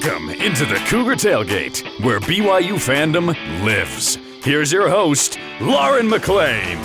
Welcome into the Cougar Tailgate, where BYU fandom lives. Here's your host, Lauren McLean.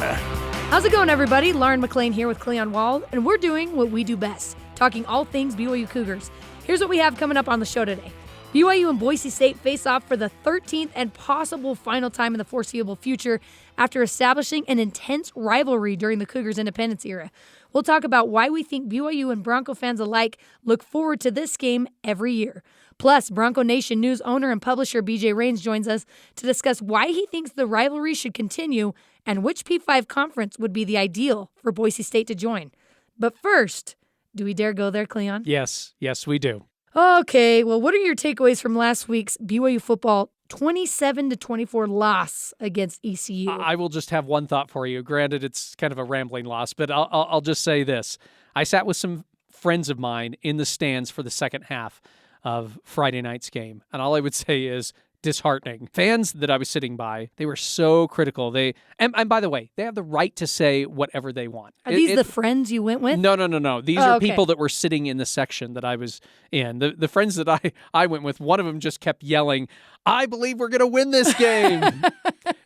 How's it going, everybody? Lauren McLean here with Cleon Wald, and we're doing what we do best, talking all things BYU Cougars. Here's what we have coming up on the show today. BYU and Boise State face off for the 13th and possible final time in the foreseeable future after establishing an intense rivalry during the Cougars' independence era. We'll talk about why we think BYU and Bronco fans alike look forward to this game every year. Plus, Bronco Nation news owner and publisher BJ Rains joins us to discuss why he thinks the rivalry should continue and which P5 conference would be the ideal for Boise State to join. But first, do we dare go there, Cleon? Yes, we do. Okay, well, what are your takeaways from last week's BYU football 27-24 loss against ECU? I will just have one thought for you. Granted, it's kind of a rambling loss, but I'll just say this. I sat with some friends of mine in the stands for the second half of Friday night's game, and all I would say is disheartening. Fans that I was sitting by, they were so critical. And by the way, they have the right to say whatever they want. Are these the friends you went with? No. These are people that were sitting in the section that I was in. The friends that I went with, one of them just kept yelling, "I believe we're going to win this game,"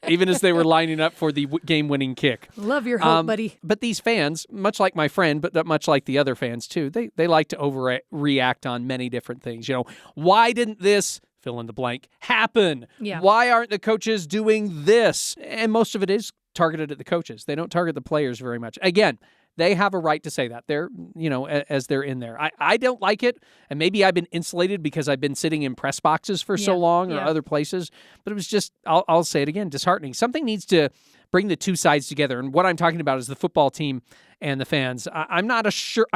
even as they were lining up for the game-winning kick. Love your hope, buddy. But these fans, much like my friend, but much like the other fans too, they like to overreact on many different things. You know, why didn't this fill in the blank happen? Yeah. Why aren't the coaches doing this? And most of it is targeted at the coaches. They don't target the players very much. Again, they have a right to say that. They're, as they're in there. I don't like it, and maybe I've been insulated because I've been sitting in press boxes for so long or other places, but it was just, I'll say it again, disheartening. Something needs to bring the two sides together, and what I'm talking about is the football team and the fans. I'm not sure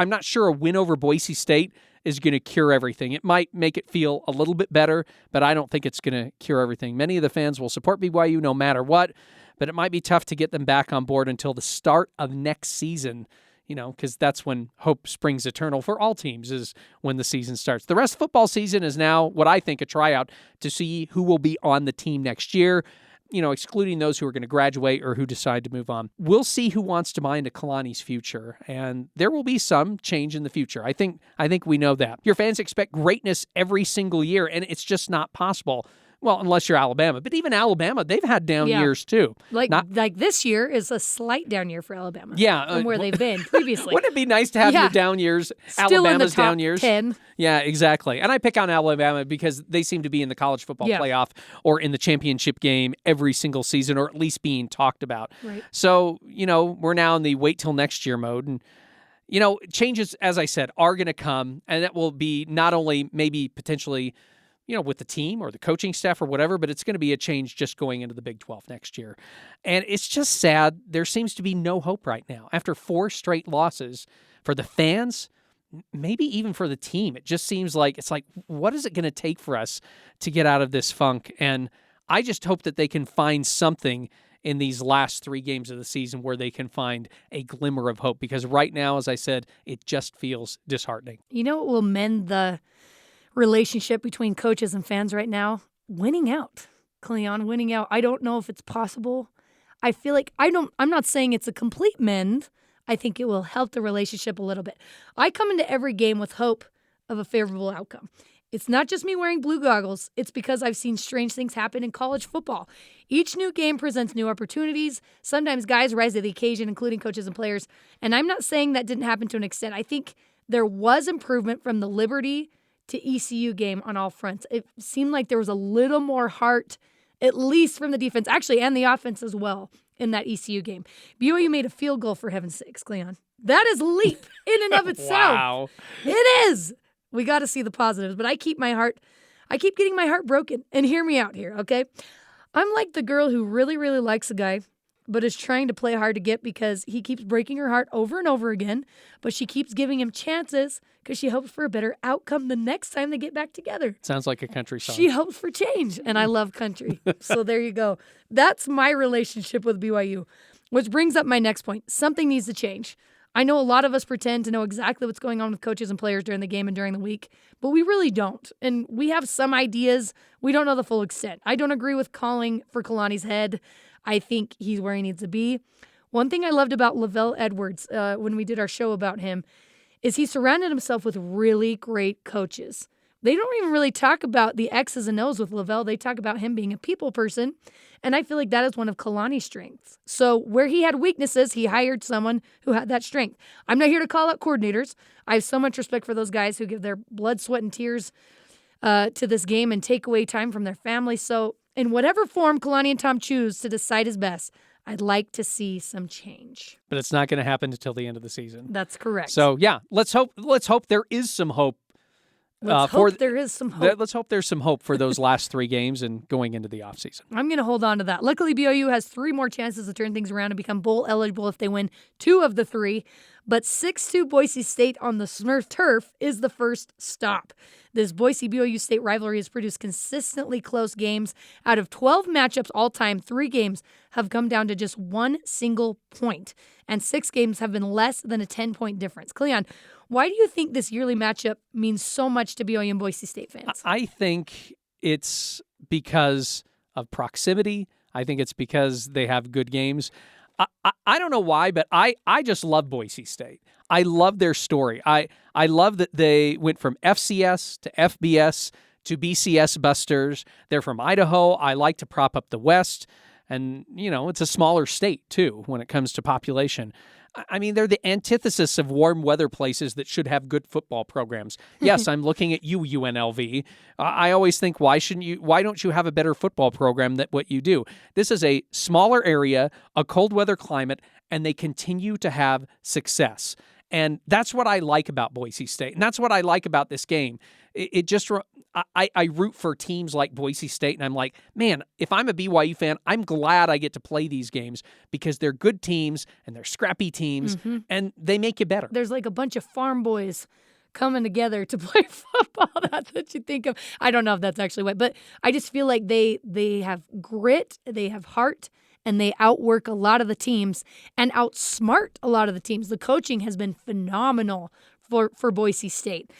a win over Boise State is going to cure everything. It might make it feel a little bit better, but I don't think it's going to cure everything. Many of the fans will support BYU no matter what, but it might be tough to get them back on board until the start of next season, because that's when hope springs eternal for all teams, is when the season starts. The rest of the football season is now what I think a tryout to see who will be on the team next year, excluding those who are going to graduate or who decide to move on. We'll see who wants to buy into Kalani's future, and there will be some change in the future. I think we know that. Your fans expect greatness every single year, and it's just not possible. Well, unless you're Alabama. But even Alabama, they've had down years too. Like this year is a slight down year for Alabama. Yeah. From where they've been previously. Wouldn't it be nice to have your down years, Still Alabama's in the top down years? 10. Yeah, exactly. And I pick on Alabama because they seem to be in the college football playoff or in the championship game every single season, or at least being talked about. Right. So, we're now in the wait till next year mode. And, changes, as I said, are going to come. And that will be not only maybe potentially with the team or the coaching staff or whatever, but it's going to be a change just going into the Big 12 next year. And it's just sad. There seems to be no hope right now. After 4 straight losses for the fans, maybe even for the team, it just seems like, what is it going to take for us to get out of this funk? And I just hope that they can find something in these last 3 games of the season where they can find a glimmer of hope, because right now, as I said, it just feels disheartening. You know what will mend the relationship between coaches and fans right now? Winning out. Cleon, winning out. I don't know if it's possible. I feel like I'm not saying it's a complete mend. I think it will help the relationship a little bit. I come into every game with hope of a favorable outcome. It's not just me wearing blue goggles. It's because I've seen strange things happen in college football. Each new game presents new opportunities. Sometimes guys rise to the occasion, including coaches and players. And I'm not saying that didn't happen to an extent. I think there was improvement from the Liberty to ECU game on all fronts. It seemed like there was a little more heart, at least from the defense, actually, and the offense as well, in that ECU game. BYU made a field goal, for heaven's sakes, Cleon. That is a leap in and of itself. Wow. It is. We got to see the positives, but I keep getting my heart broken. And hear me out here, okay? I'm like the girl who really, really likes a guy, but is trying to play hard to get because he keeps breaking her heart over and over again, but she keeps giving him chances because she hopes for a better outcome the next time they get back together. Sounds like a country song. She hopes for change, and I love country. So there you go. That's my relationship with BYU, which brings up my next point. Something needs to change. I know a lot of us pretend to know exactly what's going on with coaches and players during the game and during the week, but we really don't. And we have some ideas. We don't know the full extent. I don't agree with calling for Kalani's head. I think he's where he needs to be. One thing I loved about Lavelle Edwards when we did our show about him is he surrounded himself with really great coaches. They don't even really talk about the X's and O's with Lavelle. They talk about him being a people person, and I feel like that is one of Kalani's strengths. So where he had weaknesses, he hired someone who had that strength. I'm not here to call out coordinators. I have so much respect for those guys who give their blood, sweat, and tears to this game and take away time from their family. So in whatever form Kalani and Tom choose to decide is best, I'd like to see some change. But it's not going to happen until the end of the season. That's correct. So, yeah, let's hope there is some hope. Let's hope there is some hope. Let's hope there's some hope for those last 3 games and going into the offseason. I'm going to hold on to that. Luckily, BYU has 3 more chances to turn things around and become bowl eligible if they win 2 of the 3. But 6-2 Boise State on the Smurf turf is the first stop. This Boise-BYU State rivalry has produced consistently close games. Out of 12 matchups all time, 3 games have come down to just 1 single point, and 6 games have been less than a 10-point difference. Cleon, why do you think this yearly matchup means so much to BYU and Boise State fans? I think it's because of proximity. I think it's because they have good games. I don't know why, but I just love Boise State. I love their story. I love that they went from FCS to FBS to BCS Busters. They're from Idaho. I like to prop up the West. And, it's a smaller state, too, when it comes to population. I mean, they're the antithesis of warm weather places that should have good football programs. Yes, I'm looking at you, UNLV. I always think, why don't you have a better football program than what you do? This is a smaller area, a cold weather climate, and they continue to have success. And that's what I like about Boise State. And that's what I like about this game. I root for teams like Boise State, and I'm like, man, if I'm a BYU fan, I'm glad I get to play these games because they're good teams and they're scrappy teams, and they make you better. There's like a bunch of farm boys coming together to play football. That's what you think of. I don't know if that's actually what, but I just feel like they have grit, they have heart, and they outwork a lot of the teams and outsmart a lot of the teams. The coaching has been phenomenal for Boise State.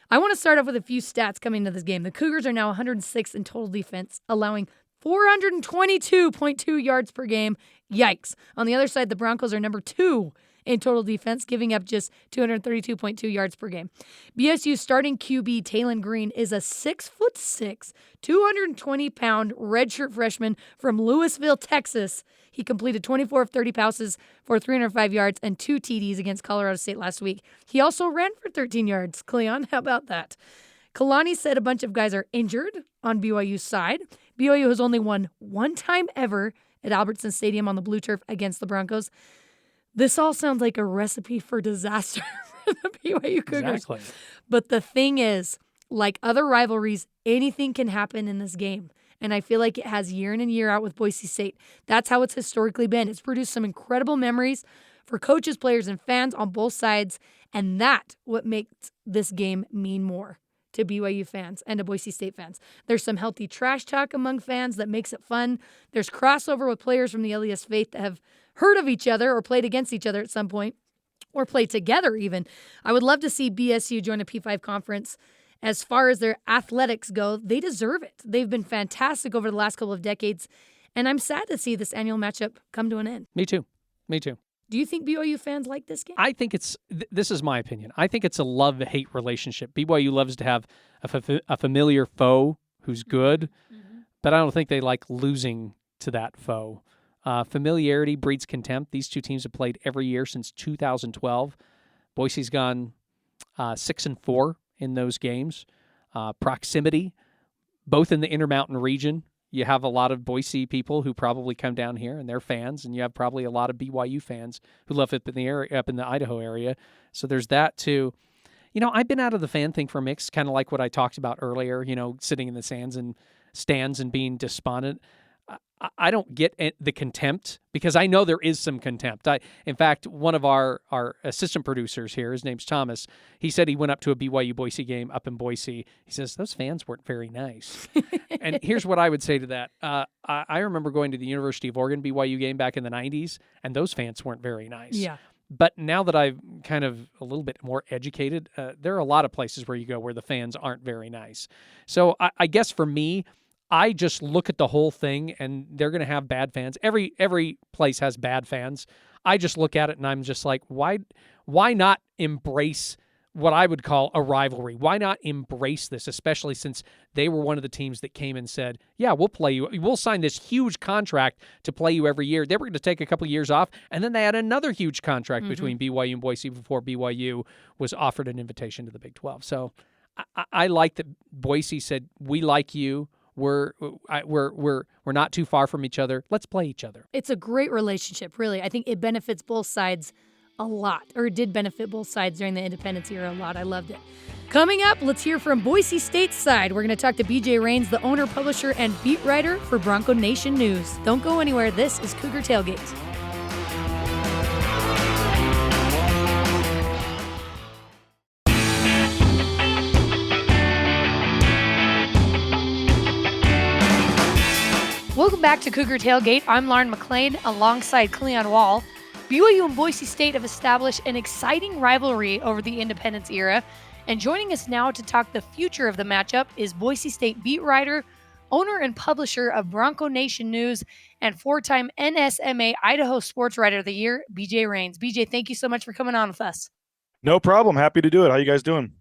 I want to start off with a few stats coming into this game. The Cougars are now 106th in total defense, allowing 422.2 yards per game. Yikes. On the other side, the Broncos are number 2 in total defense, giving up just 232.2 yards per game. BSU's starting QB, Taylon Green, is a 6'6", 220-pound redshirt freshman from Louisville, Texas. He completed 24 of 30 passes for 305 yards and 2 TDs against Colorado State last week. He also ran for 13 yards. Cleon, how about that? Kalani said a bunch of guys are injured on BYU's side. BYU has only won 1 time ever at Albertson Stadium on the blue turf against the Broncos. This all sounds like a recipe for disaster for the BYU Cougars. Exactly. But the thing is, like other rivalries, anything can happen in this game. And I feel like it has year in and year out with Boise State. That's how it's historically been. It's produced some incredible memories for coaches, players, and fans on both sides. And that's what makes this game mean more to BYU fans and to Boise State fans. There's some healthy trash talk among fans that makes it fun. There's crossover with players from the LDS faith that have heard of each other or played against each other at some point, or played together even. I would love to see BSU join a P5 conference. As far as their athletics go, they deserve it. They've been fantastic over the last couple of decades, and I'm sad to see this annual matchup come to an end. Me too. Do you think BYU fans like this game? I think this is my opinion. I think it's a love-hate relationship. BYU loves to have a familiar foe who's good, but I don't think they like losing to that foe. Familiarity breeds contempt. These 2 teams have played every year since 2012. Boise's gone 6-4 in those games. Proximity, both in the Intermountain region. You have a lot of Boise people who probably come down here and they're fans, and you have probably a lot of BYU fans who love it up in the Idaho area. So there's that too. I've been out of the fan thing for mixed, kind of like what I talked about earlier, sitting in the stands and being despondent. I don't get the contempt because I know there is some contempt. In fact, one of our assistant producers here, his name's Thomas, he said he went up to a BYU Boise game up in Boise. He says, those fans weren't very nice. And here's what I would say to that. I remember going to the University of Oregon BYU game back in the 90s, and those fans weren't very nice. Yeah. But now that I'm kind of a little bit more educated, there are a lot of places where you go where the fans aren't very nice. So I guess for me, I just look at the whole thing, and they're going to have bad fans. Every place has bad fans. I just look at it, and I'm just like, why not embrace what I would call a rivalry. Why not embrace this, especially since they were one of the teams that came and said, yeah, we'll play you. We'll sign this huge contract to play you every year. They were going to take a couple of years off, and then they had another huge contract between BYU and Boise before BYU was offered an invitation to the Big 12. So I like that Boise said, we like you. We're not too far from each other. Let's play each other. It's a great relationship, really. I think it benefits both sides a lot, or it did benefit both sides during the independence era a lot. I loved it. Coming up, let's hear from Boise State's side. We're going to talk to BJ Rains, the owner, publisher, and beat writer for Bronco Nation News. Don't go anywhere. This is Cougar Tailgate. Welcome back to Cougar Tailgate. I'm Lauren McLean alongside Cleon Wall. BYU and Boise State have established an exciting rivalry over the independence era. And joining us now to talk the future of the matchup is Boise State beat writer, owner and publisher of Bronco Nation News, and four-time NSMA Idaho Sports Writer of the Year, BJ Rains. BJ, thank you so much for coming on with us. No problem. Happy to do it. How you guys doing?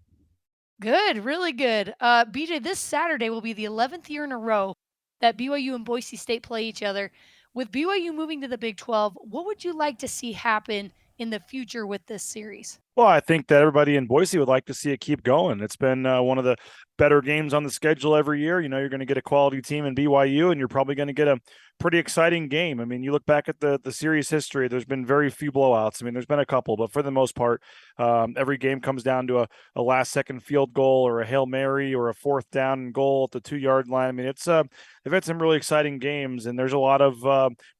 Good, really good. BJ, this Saturday will be the 11th year in a row that BYU and Boise State play each other. With BYU moving to the Big 12, what would you like to see happen in the future with this series? Well, I think that everybody in Boise would like to see it keep going. It's been one of the better games on the schedule every year. You know, you're going to get a quality team in BYU, and you're probably going to get a pretty exciting game. I mean, you look back at the series history, there's been very few blowouts. I mean, there's been a couple, but for the most part, every game comes down to a last-second field goal or a Hail Mary or a fourth down and goal at the 2-yard line. I mean, they've had some really exciting games, and there's a lot of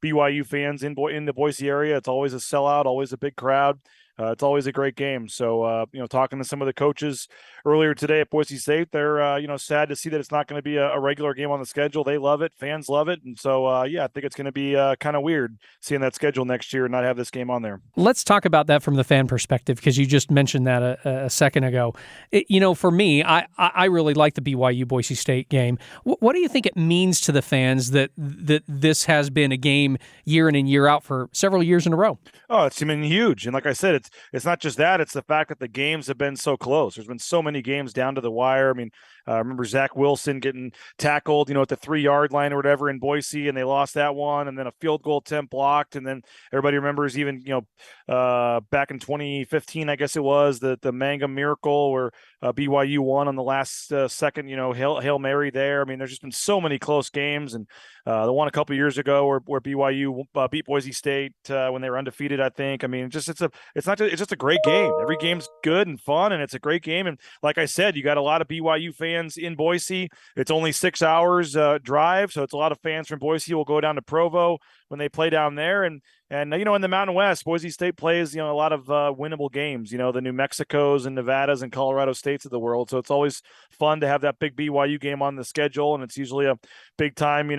BYU fans in the Boise area. It's always a sellout, always a big crowd. It's always a great game. So, talking to some of the coaches earlier today at Boise State, they're, sad to see that it's not going to be a regular game on the schedule. They love it. Fans love it. And so, I think it's going to be kind of weird seeing that schedule next year and not have this game on there. Let's talk about that from the fan perspective, because you just mentioned that a second ago. For me, I really like the BYU Boise State game. What do you think it means to the fans that this has been a game year in and year out for several years in a row? Oh, it's been huge. And like I said, it's not just that, it's the fact that the games have been so close. There's been so many games down to the wire. I mean, I remember Zach Wilson getting tackled, at the 3-yard line or whatever in Boise, and they lost that one, and then a field goal attempt blocked. And then everybody remembers even, back in 2015, I guess it was, the Mangum Miracle where BYU won on the last second, Hail Mary there. I mean, there's just been so many close games. And the one a couple of years ago where BYU beat Boise State when they were undefeated, I think. I mean, it's just a great game. Every game's good and fun, and it's a great game. And like I said, you got a lot of BYU fans in Boise. It's only 6 hours drive, so it's a lot of fans from Boise will go down to Provo when they play down there. And in the Mountain West, Boise State plays, a lot of winnable games, the New Mexicos and Nevadas and Colorado States of the world. So it's always fun to have that big BYU game on the schedule. And it's usually a big time,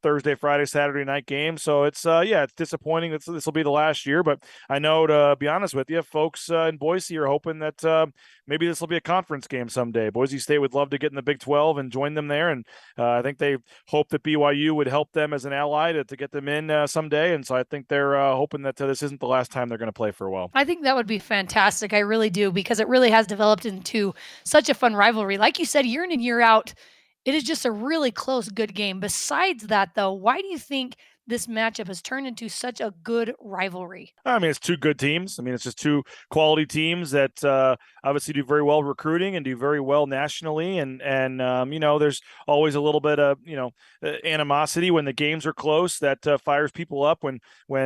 Thursday, Friday, Saturday night game. So it's, it's disappointing. This will be the last year, but I know, to be honest with you, folks in Boise are hoping that maybe this will be a conference game someday. Boise State would love to get in the Big 12 and join them there. And I think they hope that BYU would help them as an ally to get them in someday. And so I think they're hoping that this isn't the last time they're going to play for a while. I think that would be fantastic. I really do, because it really has developed into such a fun rivalry. Like you said, year in and year out, it is just a really close, good game. Besides that, though, why do you think this matchup has turned into such a good rivalry? I mean, it's two good teams. I mean, it's just two quality teams that obviously do very well recruiting and do very well nationally. And there's always a little bit of, animosity when the games are close that fires people up when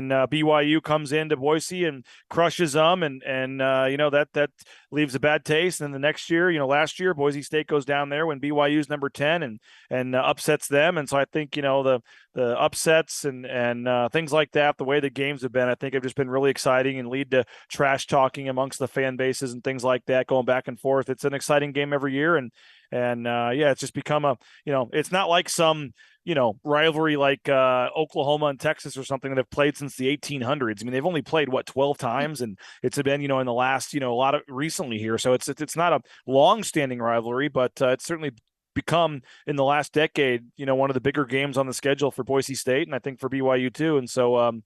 BYU comes into Boise and crushes them. And that leaves a bad taste. And the next year, last year, Boise State goes down there when BYU's number 10 and upsets them. And so I think, the upsets and things like that, the way the games have been, I think have just been really exciting and lead to trash talking amongst the fan bases and things like that going back and forth. It's an exciting game every year. And it's just become it's not like some, rivalry like Oklahoma and Texas or something that have played since the 1800s. I mean, they've only played 12 times, and it's been, in the last, a lot of recently here. So it's not a long-standing rivalry, but it's certainly become in the last decade, one of the bigger games on the schedule for Boise State, and I think for BYU too. And so,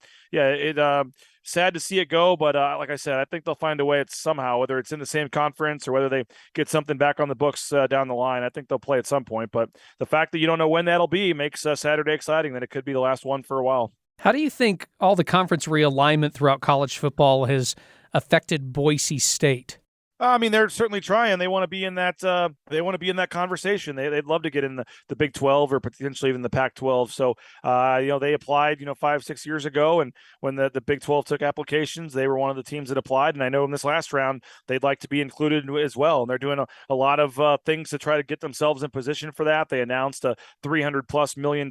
sad to see it go, but like I said, I think they'll find a way somehow, whether it's in the same conference or whether they get something back on the books down the line. I think they'll play at some point, but the fact that you don't know when that'll be makes Saturday exciting, that it could be the last one for a while. How do you think all the conference realignment throughout college football has affected Boise State? I mean, they're certainly trying. They want to be in that. They want to be in that conversation. They'd love to get in the Big 12 or potentially even the Pac-12. So, they applied, 5-6 years ago, and when the Big 12 took applications, they were one of the teams that applied. And I know in this last round, they'd like to be included as well. And they're doing a lot of things to try to get themselves in position for that. They announced a $300+ million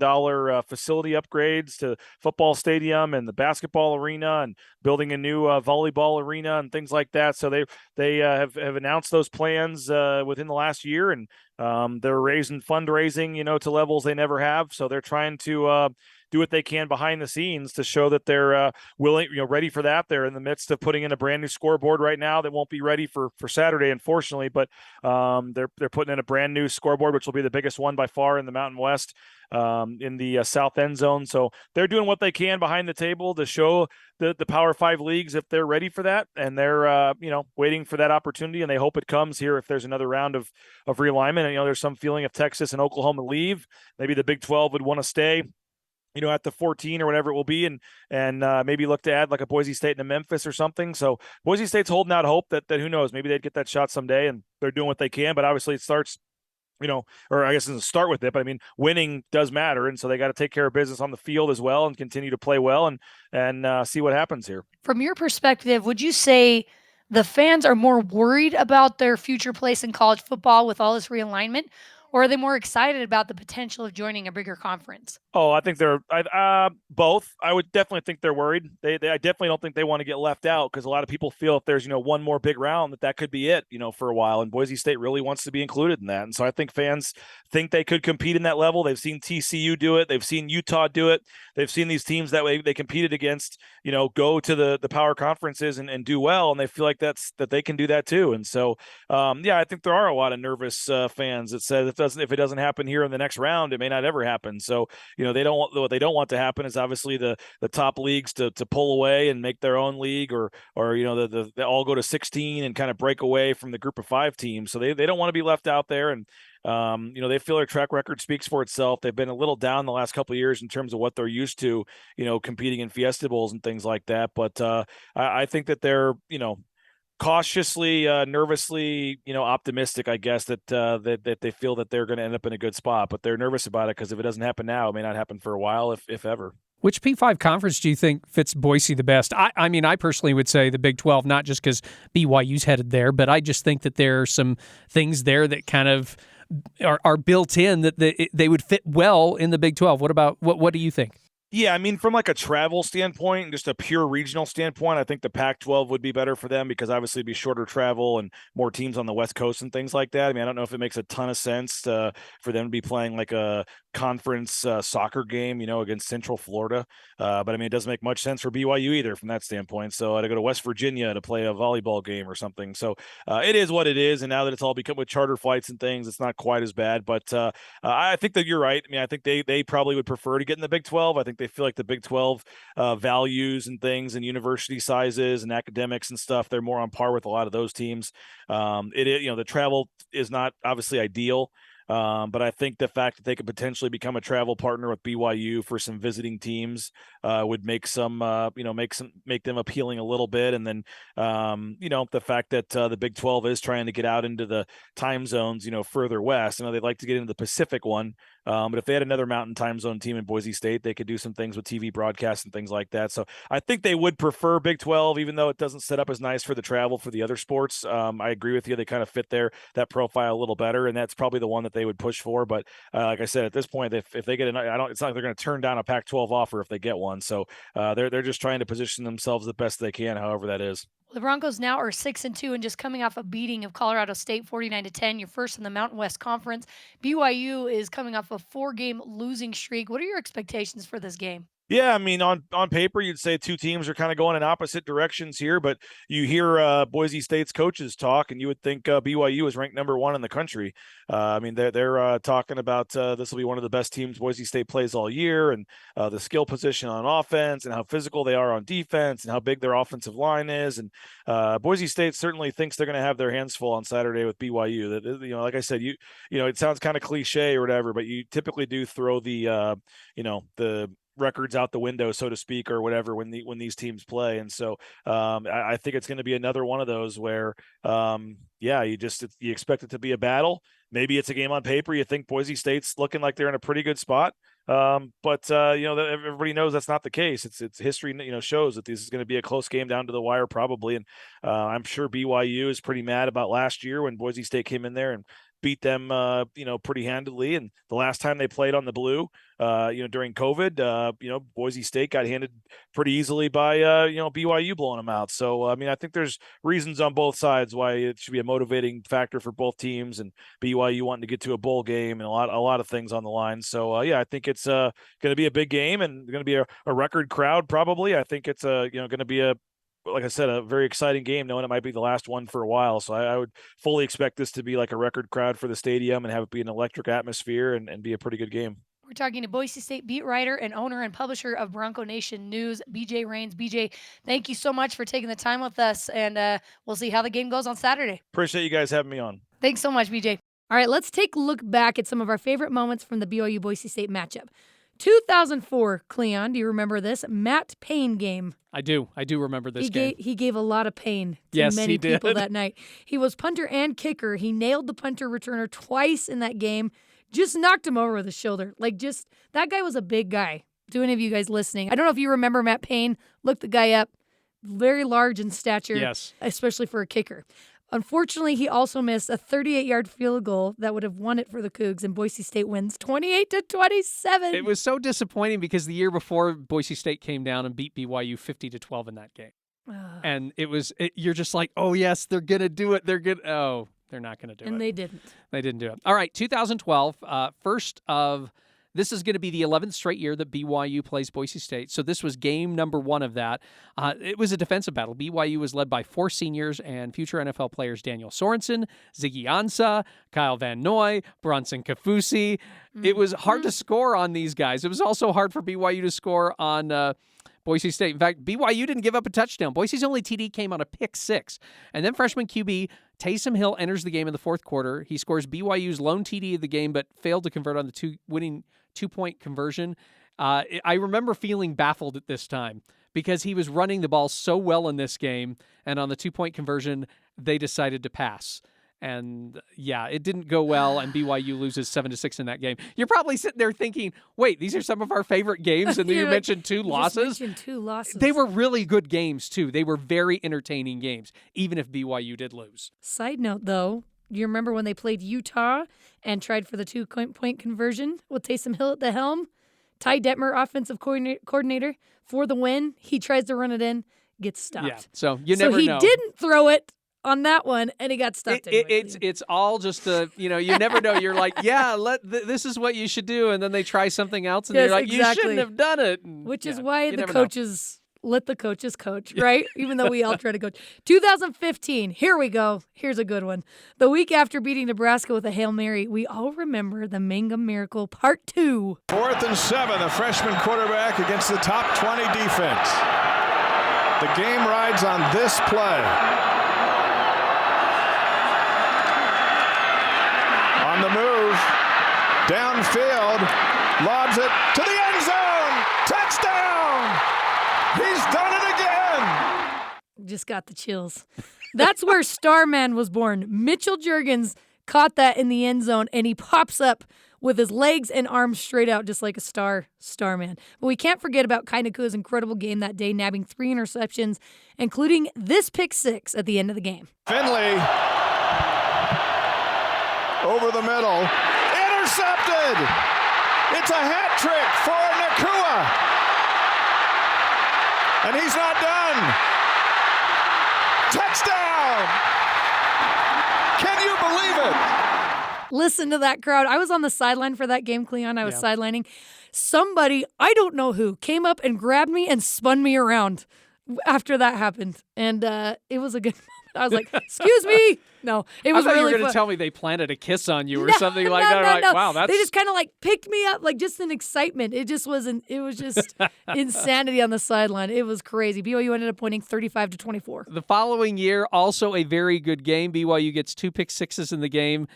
facility upgrades to football stadium and the basketball arena, and building a new volleyball arena and things like that. So they have announced those plans within the last year, and they're raising fundraising, to levels they never have. So they're trying to do what they can behind the scenes to show that they're willing, ready for that. They're in the midst of putting in a brand new scoreboard right now that won't be ready for Saturday, unfortunately, but they're putting in a brand new scoreboard, which will be the biggest one by far in the Mountain West, in the south end zone. So they're doing what they can behind the table to show the Power 5 leagues if they're ready for that, and they're waiting for that opportunity, and they hope it comes here if there's another round of realignment. And there's some feeling if Texas and Oklahoma leave, maybe the Big 12 would want to stay, at the 14 or whatever it will be, and maybe look to add like a Boise State and a Memphis or something. So Boise State's holding out hope that who knows, maybe they'd get that shot someday, and they're doing what they can. But obviously it starts, or I guess it doesn't start with it, but I mean, winning does matter. And so they got to take care of business on the field as well and continue to play well and see what happens here. From your perspective, would you say the fans are more worried about their future place in college football with all this realignment, or are they more excited about the potential of joining a bigger conference? Oh, I think they're both. I would definitely think they're worried. I definitely don't think they want to get left out, because a lot of people feel if there's one more big round that could be it for a while, and Boise State really wants to be included in that. And so I think fans think they could compete in that level. They've seen TCU do it. They've seen Utah do it. They've seen these teams that way they competed against go to the power conferences and do well, and they feel like that they can do that too. And so I think there are a lot of nervous fans that said if it doesn't happen here in the next round, it may not ever happen. So what they don't want to happen is obviously the top leagues to pull away and make their own league, or they all go to 16 and kind of break away from the group of 5 teams. So they don't want to be left out there. And they feel their track record speaks for itself. They've been a little down the last couple of years in terms of what they're used to, competing in Fiesta Bowls and things like that. But I think that they're, cautiously, nervously, optimistic, I guess, that they feel that they're going to end up in a good spot, but they're nervous about it because if it doesn't happen now, it may not happen for a while, if ever. Which P5 conference do you think fits Boise the best? I mean, I personally would say the Big 12, not just because BYU's headed there, but I just think that there are some things there that kind of are built in that they would fit well in the Big 12. What do you think? Yeah, I mean, from like a travel standpoint and just a pure regional standpoint, I think the Pac-12 would be better for them because obviously it'd be shorter travel and more teams on the West Coast and things like that. I mean, I don't know if it makes a ton of sense for them to be playing like a conference soccer game, against Central Florida. But I mean, it doesn't make much sense for BYU either from that standpoint. So I'd go to West Virginia to play a volleyball game or something. So it is what it is. And now that it's all become with charter flights and things, it's not quite as bad. But I think that you're right. I mean, I think they probably would prefer to get in the Big 12. I think they feel like the Big 12 values and things and university sizes and academics and stuff, they're more on par with a lot of those teams. The travel is not obviously ideal. But I think the fact that they could potentially become a travel partner with BYU for some visiting teams would make make them appealing a little bit. And then, the fact that the Big 12 is trying to get out into the time zones, further west. They'd like to get into the Pacific one. But if they had another mountain time zone team in Boise State, they could do some things with TV broadcasts and things like that. So I think they would prefer Big 12, even though it doesn't set up as nice for the travel for the other sports. I agree with you. They kind of fit that profile a little better, and that's probably the one that they would push for. But like I said, at this point, if they get it's not like they're going to turn down a Pac-12 offer if they get one. So they're just trying to position themselves the best they can, however that is. The Broncos now are 6-2 and just coming off a beating of Colorado State 49-10. You're first in the Mountain West Conference. BYU is coming off a 4-game losing streak. What are your expectations for this game? Yeah, I mean, on paper, you'd say two teams are kind of going in opposite directions here, but you hear Boise State's coaches talk, and you would think BYU is ranked number 1 in the country. I mean, they're talking about this will be one of the best teams Boise State plays all year, and the skill position on offense, and how physical they are on defense, and how big their offensive line is. And Boise State certainly thinks they're going to have their hands full on Saturday with BYU. That, like I said, it sounds kind of cliche or whatever, but you typically do throw the records out the window, so to speak, or whatever when these teams play. And so I think it's going to be another one of those where you expect it to be a battle. Maybe it's a game on paper. You think Boise State's looking like they're in a pretty good spot. But everybody knows that's not the case. It's history, shows that this is going to be a close game down to the wire probably. And I'm sure BYU is pretty mad about last year when Boise State came in there and beat them, pretty handily. And the last time they played on the blue, during COVID, Boise State got handed pretty easily by, BYU blowing them out. So, I mean, I think there's reasons on both sides why it should be a motivating factor for both teams, and BYU wanting to get to a bowl game and a lot of things on the line. So, I think it's going to be a big game and going to be a record crowd probably. I think it's going to be like I said, a very exciting game, knowing it might be the last one for a while. So I would fully expect this to be like a record crowd for the stadium and have it be an electric atmosphere and be a pretty good game. We're talking to Boise State beat writer and owner and publisher of Bronco Nation News, BJ Rains. BJ, thank you so much for taking the time with us, and we'll see how the game goes on Saturday. Appreciate you guys having me on. Thanks so much, BJ. All right, let's take a look back at some of our favorite moments from the BYU-Boise State matchup. 2004, Cleon, do you remember this? Matt Payne game. I do remember this game. He gave a lot of pain to many people that night. He was punter and kicker. He nailed the punter returner twice in that game. Just knocked him over with his shoulder. That guy was a big guy. Do any of you guys listening? I don't know if you remember Matt Payne. Look the guy up. Very large in stature. Yes. Especially for a kicker. Unfortunately, he also missed a 38-yard field goal that would have won it for the Cougs, and Boise State wins 28-27. It was so disappointing because the year before, Boise State came down and beat BYU 50-12 in that game. And you're just like, oh, yes, they're going to do it. They're not going to do it. And they didn't. They didn't do it. All right, 2012, this is going to be the 11th straight year that BYU plays Boise State. So this was game number 1 of that. It was a defensive battle. BYU was led by 4 seniors and future NFL players Daniel Sorensen, Ziggy Ansah, Kyle Van Noy, Bronson Kafusi. It was hard to score on these guys. It was also hard for BYU to score on Boise State. In fact, BYU didn't give up a touchdown. Boise's only TD came on a pick 6. And then freshman QB Taysom Hill enters the game in the fourth quarter. He scores BYU's lone TD of the game, but failed to convert on the winning 2-point conversion. I remember feeling baffled at this time because he was running the ball so well in this game, and on the 2-point conversion, they decided to pass. And it didn't go well, and BYU loses 7-6 in that game. You're probably sitting there thinking, wait, these are some of our favorite games, and then you mentioned 2 losses? Mentioned 2 losses. They were really good games, too. They were very entertaining games, even if BYU did lose. Side note, though, you remember when they played Utah and tried for the 2-point conversion with Taysom Hill at the helm? Ty Detmer, offensive coordinator, for the win. He tries to run it in, gets stopped. Yeah, so you never know. So he didn't throw it on that one, and he got stopped. It's all just you never know. You're like, this is what you should do, and then they try something else, and you're like, you shouldn't have done it. And, which is why the coaches let the coaches coach, right? Even though we all try to coach. 2015, here we go. Here's a good one. The week after beating Nebraska with a Hail Mary, we all remember the Mangum Miracle Part 2. 4th and 7, the freshman quarterback against the top 20 defense. The game rides on this play. On the move, downfield, lobs it to the end zone. Touchdown! He's done it again! Just got the chills. That's where Starman was born. Mitchell Juergens caught that in the end zone, and he pops up with his legs and arms straight out just like a Starman. But we can't forget about Kai Nakua's incredible game that day, nabbing 3 interceptions, including this pick 6 at the end of the game. Finley over the middle. Intercepted! It's a hat trick for Nakua. And he's not done. Touchdown! Can you believe it? Listen to that crowd. I was on the sideline for that game, Cleon. I was sidelining. somebody, I don't know who, came up and grabbed me and spun me around after that happened. And it was a good moment. I was like, excuse me. No, it was I thought really you were going fun. to tell me they planted a kiss on you or No, something like that. I'm like, wow, that's... They just kind of like picked me up, like just in excitement. It just wasn't, it was just insanity on the sideline. It was crazy. BYU ended up winning 35-24. The following year, also a very good game. BYU gets 2 pick sixes in the game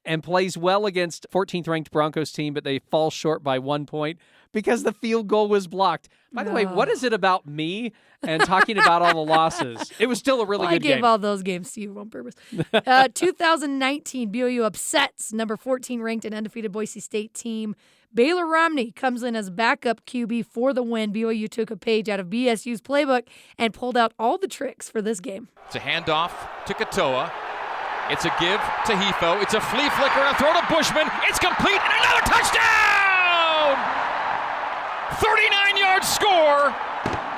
and plays well against 14th ranked Broncos team, but they fall short by 1 point because the field goal was blocked. By the way, what is it about me and talking about all the losses? It was still a really good game. I gave all those games to you on purpose. 2019, BYU upsets number 14 ranked and undefeated Boise State team. Baylor Romney comes in as backup QB for the win. BYU took a page out of BSU's playbook and pulled out all the tricks for this game. It's a handoff to Katoa. It's a give to Hefo. It's a flea flicker and a throw to Bushman. It's complete and another touchdown! 39-yard score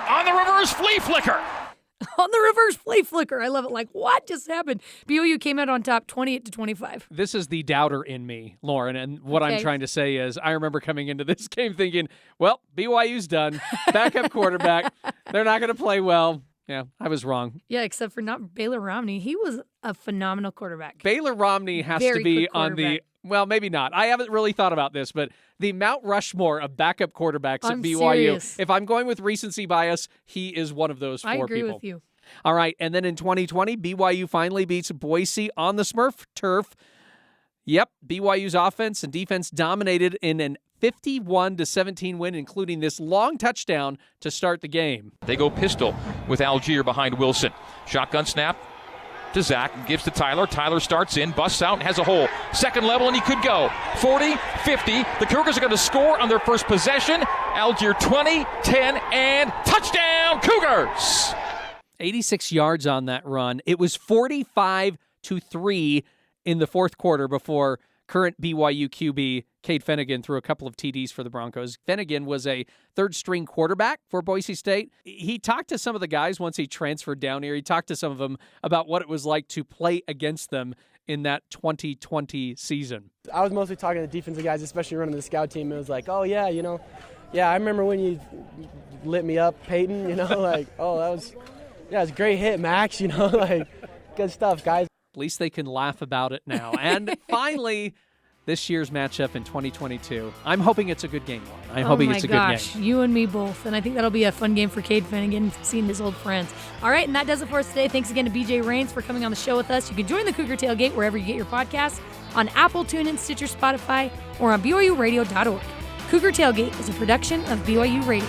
on the reverse flea flicker. On the reverse flea flicker. I love it. Like, what just happened? BYU came out on top 28-25. This is the doubter in me, Lauren, and what I'm trying to say is I remember coming into this game thinking, well, BYU's done. Backup quarterback. They're not going to play well. Yeah, I was wrong. Yeah, except for not Baylor Romney. He was a phenomenal quarterback. Baylor Romney has to be on the, well, maybe not. I haven't really thought about this, but the Mount Rushmore of backup quarterbacks at BYU. Serious. If I'm going with recency bias, he is one of those 4 people. I agree with you. All right, and then in 2020, BYU finally beats Boise on the Smurf turf. Yep, BYU's offense and defense dominated in an 51-17 win, including this long touchdown to start the game. They go pistol with Algier behind Wilson. Shotgun snap to Zach and gives to Tyler. Tyler starts in, busts out, and has a hole. Second level, and he could go. 40, 50. The Cougars are going to score on their first possession. Algier 20, 10, and touchdown, Cougars! 86 yards on that run. It was 45-3 in the fourth quarter before current BYU QB Cade Fennegan threw a couple of TDs for the Broncos. Fennegan was a third-string quarterback for Boise State. He talked to some of the guys once he transferred down here. He talked to some of them about what it was like to play against them in that 2020 season. I was mostly talking to the defensive guys, especially running the scout team. It was like, oh, yeah, I remember when you lit me up, Peyton, like, oh, it was a great hit, Max, like, good stuff, guys. At least they can laugh about it now. And finally, this year's matchup in 2022. I'm hoping it's a good game, Lauren. I'm hoping it's a good game. Oh my gosh, you and me both. And I think that'll be a fun game for Cade Fennegan, seeing his old friends. All right, and that does it for us today. Thanks again to BJ Rains for coming on the show with us. You can join the Cougar Tailgate wherever you get your podcasts, on Apple, TuneIn, Stitcher, Spotify, or on BYURadio.org. Cougar Tailgate is a production of BYU Radio.